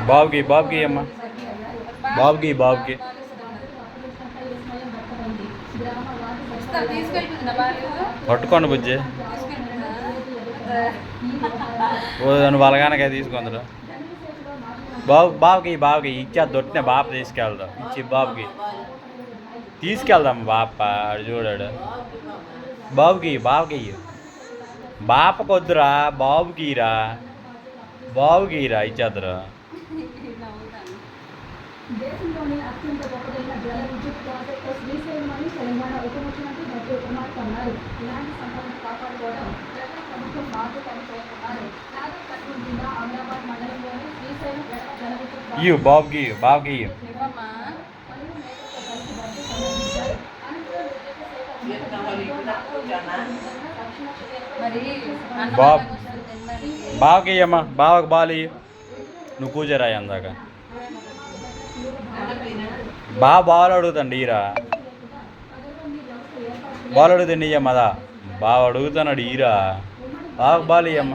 బాబుకి బాబుకి అమ్మ బాబుకి బాబుకి పట్టుకోండి బుజ్జి నువ్వు అలాగానే తీసుకుందరు బాబుకి బాబుకి ఇచ్చా దొట్టిన బాప తీసుకెళ్దాం ఇచ్చి బాబుకి తీసుకెళ్దాం బాప అడు చూడాడు బాబుకి బాబుకి బాపకొద్దురా బాబుకిరా బాబుకిరా ఇచ్చేద్దరు దేశంలోనే అత్యంత గొప్పదైన జల విద్యుత్ ప్రాజెక్టు శ్రీశైలమని తెలంగాణ ఉప ముఖ్యమంత్రి డబ్బు కుమార్ అన్నారు. ఇలాంటి సంపదను కాపాడుకోవడం ప్రజల ప్రభుత్వం బాధ్యత అని పేర్కొన్నారు. నాగర్ కర్నూలు జిల్లా అమరాబాద్ మండలంలోని శ్రీశైలం జల విద్యుత్ బాబుకి బాబుకి బావకి అమ్మా బావకి బాలి నువ్వు కూర్చోరా అందాక బాలు అడుగుతాండి ఈరా బాలు అడుగుతండి ఇయ్యమ్మదా బాగా అడుగుతున్నాడు ఈరా బాగా బాలు ఇయ్యమ్మ